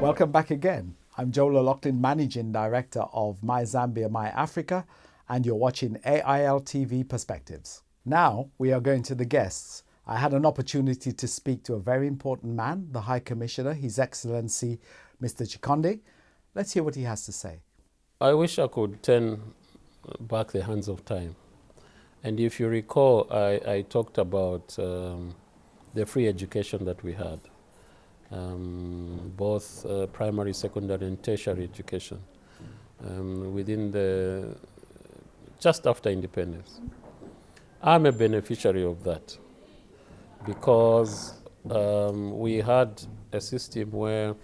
Welcome back again. I'm Joel O'Loughlin, Managing Director of My Zambia, My Africa, and you're watching AILTV Perspectives. Now we are going to the guests. I had an opportunity to speak to a very important man, the High Commissioner, His Excellency, Mr. Chikonde. Let's hear what he has to say. I wish I could turn back the hands of time. And if you recall, I talked about the free education that we had, both primary, secondary, and tertiary education within just after independence. I'm a beneficiary of that because we had a system where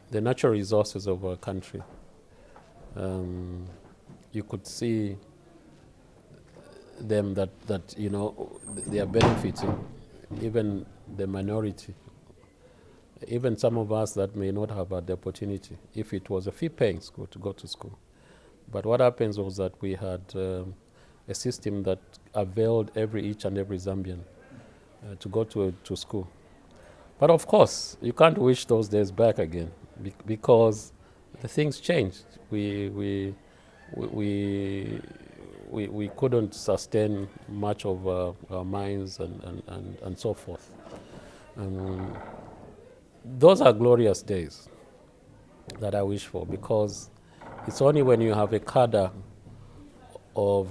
the natural resources of our country, you could see them that you know they are benefiting, even the minority, even some of us that may not have had the opportunity if it was a fee-paying school to go to school. But what happens was that we had a system that availed each and every Zambian to go to school. But of course, you can't wish those days back again because the things changed. We couldn't sustain much of our minds and so forth. Those are glorious days that I wish for, because it's only when you have a cadre of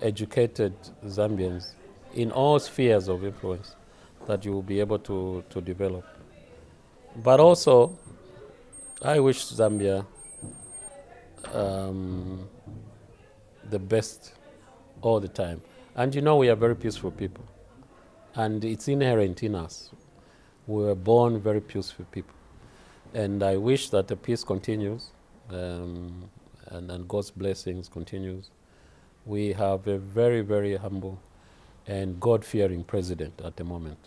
educated Zambians in all spheres of influence that you will be able to develop. But also, I wish Zambia the best all the time. And you know, we are very peaceful people. And it's inherent in us. We were born very peaceful people. And I wish that the peace continues and God's blessings continues. We have a very, very humble and God-fearing president at the moment.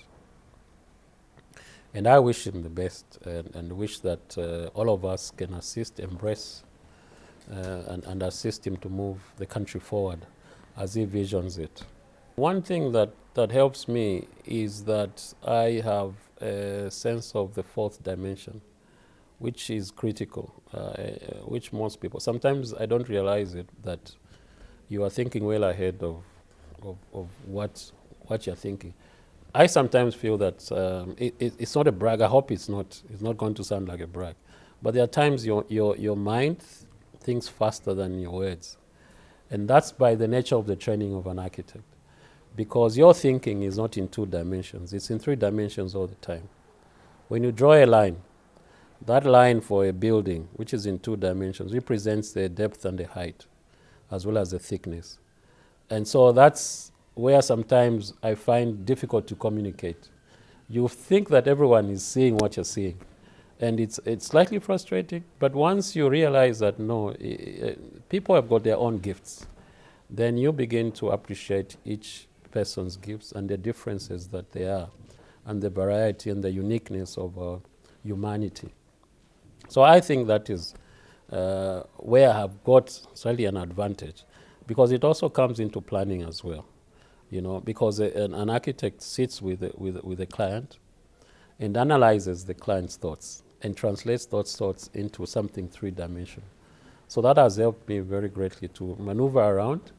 And I wish him the best and wish that all of us can assist, embrace, and assist him to move the country forward as he visions it. One thing that helps me is that I have a sense of the fourth dimension, which is critical, which most people, sometimes I don't realize it, that you are thinking well ahead of what you're thinking. I sometimes feel that it's not a brag. I hope it's not going to sound like a brag. But there are times your mind thinks faster than your words. And that's by the nature of the training of an architect. Because your thinking is not in 2 dimensions. It's in 3 dimensions all the time. When you draw a line, that line for a building, which is in 2 dimensions, represents the depth and the height, as well as the thickness. And so that's where sometimes I find difficult to communicate. You think that everyone is seeing what you're seeing. And it's slightly frustrating, but once you realize that no, people have got their own gifts, then you begin to appreciate each person's gifts and the differences that they are, and the variety and the uniqueness of humanity. So I think that is where I have got slightly an advantage, because it also comes into planning as well, you know, because an architect sits with a client and analyzes the client's thoughts and translates those thoughts into something 3-dimensional. So that has helped me very greatly to maneuver around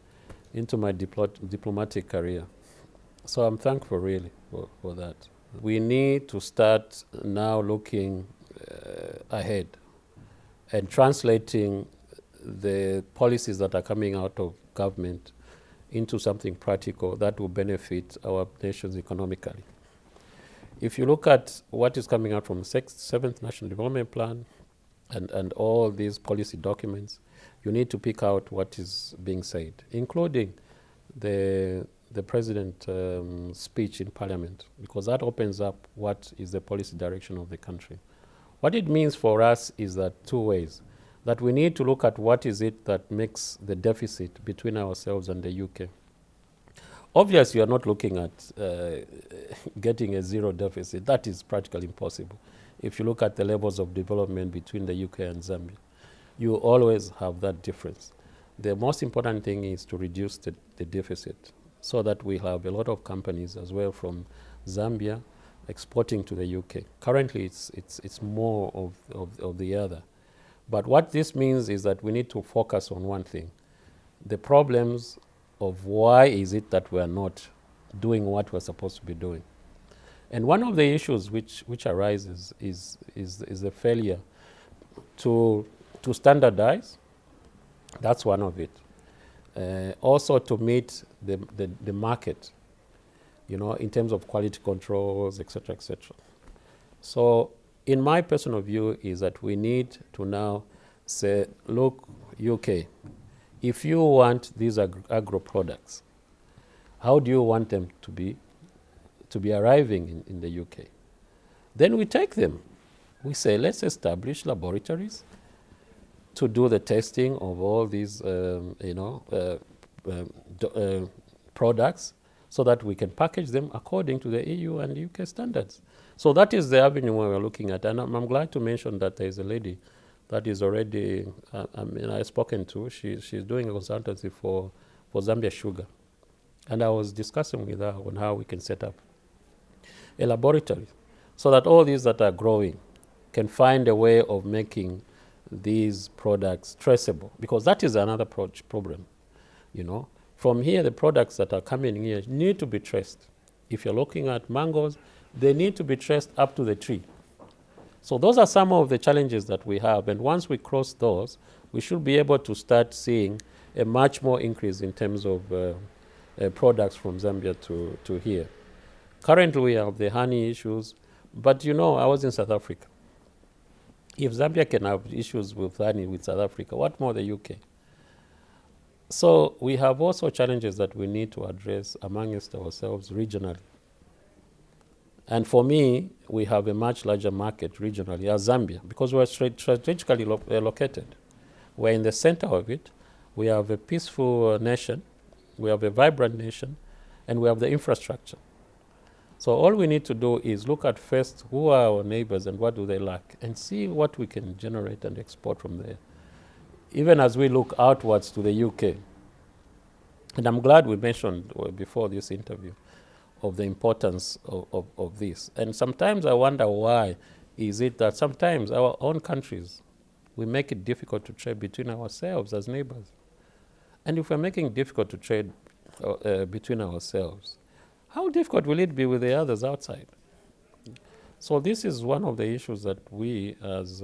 into my diplomatic career. So I'm thankful really for that. We need to start now looking ahead and translating the policies that are coming out of government into something practical that will benefit our nations economically. If you look at what is coming out from the 7th National Development Plan and all these policy documents, you need to pick out what is being said, including the President's speech in Parliament, because that opens up what is the policy direction of the country. What it means for us is that 2 ways, that we need to look at what is it that makes the deficit between ourselves and the UK. Obviously, you are not looking at getting a 0 deficit. That is practically impossible. If you look at the levels of development between the UK and Zambia, you always have that difference. The most important thing is to reduce the deficit so that we have a lot of companies as well from Zambia exporting to the UK. Currently, it's more of the other. But what this means is that we need to focus on one thing: the problems of why is it that we are not doing what we're supposed to be doing. And one of the issues which arises is the failure to standardize. That's one of it. Also to meet the market, in terms of quality controls, etc., etc. So in my personal view is that we need to now say, look, UK, if you want these agro products, how do you want them to be arriving in the UK? Then we take them. We say, let's establish laboratories to do the testing of all these, products, so that we can package them according to the EU and UK standards. So that is the avenue we're looking at. And I'm glad to mention that there is a lady that is already, I've spoken to. She's doing a consultancy for Zambia Sugar. And I was discussing with her on how we can set up a laboratory so that all these that are growing can find a way of making these products traceable, because that is another problem. From here, the products that are coming here need to be traced. If you're looking at mangoes, they need to be traced up to the tree. So those are some of the challenges that we have, and once we cross those, we should be able to start seeing a much more increase in terms of products from Zambia to here. Currently, we have the honey issues, but I was in South Africa. If Zambia can have issues with honey with South Africa, what more the UK? So we have also challenges that we need to address amongst ourselves regionally. And for me, we have a much larger market regionally as Zambia, because we're strategically located. We're in the center of it. We have a peaceful nation. We have a vibrant nation. And we have the infrastructure. So all we need to do is look at first who are our neighbors and what do they lack, and see what we can generate and export from there, even as we look outwards to the UK. And I'm glad we mentioned before this interview of the importance of this. And sometimes I wonder why is it that sometimes our own countries, we make it difficult to trade between ourselves as neighbors. And if we're making it difficult to trade between ourselves, how difficult will it be with the others outside? So this is one of the issues that we as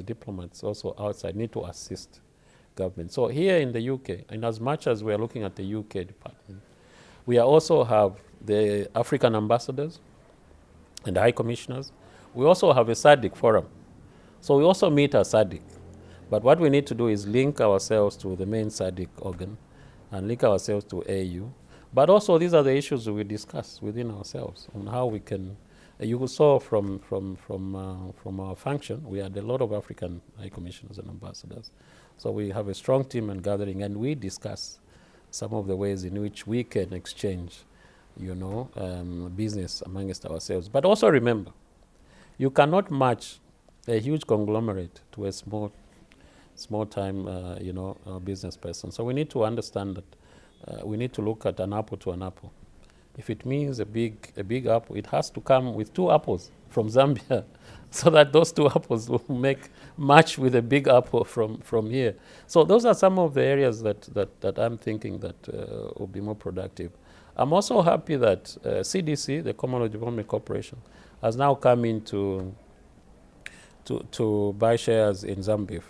diplomats also outside need to assist government. So here in the UK, and as much as we are looking at the UK department, we also have the African ambassadors and high commissioners. We also have a SADC forum. So we also meet as SADC. But what we need to do is link ourselves to the main SADC organ and link ourselves to AU. But also these are the issues we discuss within ourselves on how we can. You saw from our function, we had a lot of African high commissioners and ambassadors. So we have a strong team and gathering, and we discuss some of the ways in which we can exchange, business amongst ourselves. But also remember, you cannot match a huge conglomerate to a small time, business person. So we need to understand that. We need to look at an apple to an apple. If it means a big apple, it has to come with 2 apples from Zambia, so that those 2 apples will match with a big apple from here. So those are some of the areas that I'm thinking that will be more productive. I'm also happy that CDC, the Commonwealth Development Corporation, has now come in to buy shares in Zambia.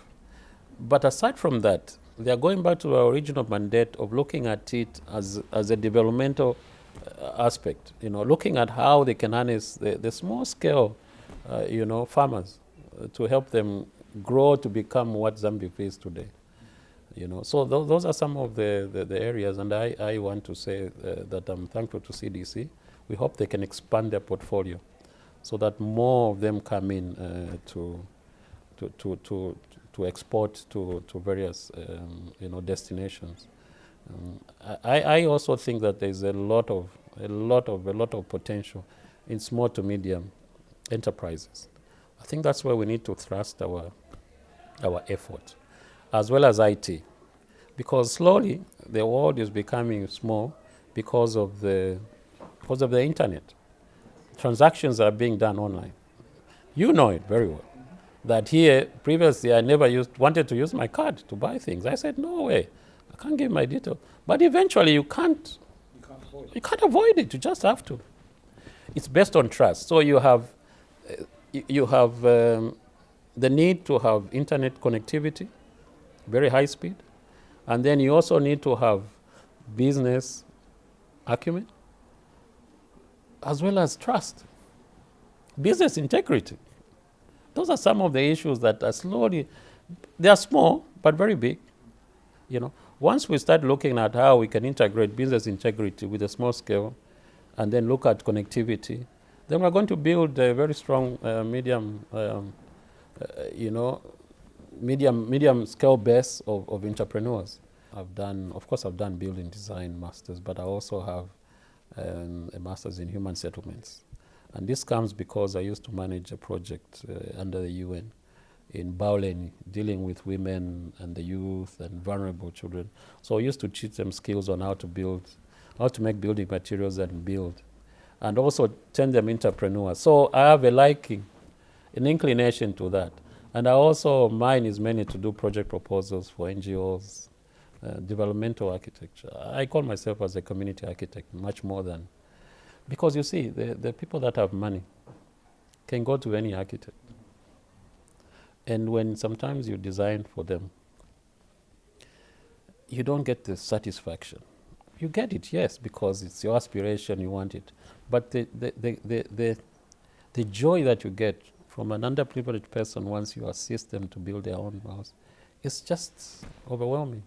But aside from that, they are going back to our original mandate of looking at it as a developmental aspect, looking at how they can harness the small scale, farmers to help them grow to become what Zambia is today. So those are some of the areas, and I want to say that I'm thankful to CDC. We hope they can expand their portfolio so that more of them come in to export to various destinations. I also think that there's a lot of potential in small to medium enterprises. I think that's where we need to thrust our effort, as well as IT, because slowly the world is becoming small because of the internet. transactions are being done online. You know it very well. That here, previously, I never wanted to use my card to buy things. I said, no way, I can't give my details. But eventually, you can't avoid it. You just have to. It's based on trust. So you have the need to have internet connectivity, very high speed, and then you also need to have business acumen, as well as trust, business integrity. Those are some of the issues that are slowly, they are small, but very big. You know, once we start looking at how we can integrate business integrity with a small scale, and then look at connectivity, then we're going to build a very strong medium scale base of entrepreneurs. I've done building design masters, but I also have a master's in human settlements. And this comes because I used to manage a project under the UN in Bauleni, dealing with women and the youth and vulnerable children. So I used to teach them skills on how to make building materials and build, and also turn them into entrepreneurs. So I have a liking, an inclination to that. And mine is mainly to do project proposals for NGOs, developmental architecture. I call myself as a community architect, much more than, because you see, the people that have money can go to any architect. And when sometimes you design for them, you don't get the satisfaction. You get it, yes, because it's your aspiration, you want it. But the joy that you get from an underprivileged person once you assist them to build their own house, it's just overwhelming.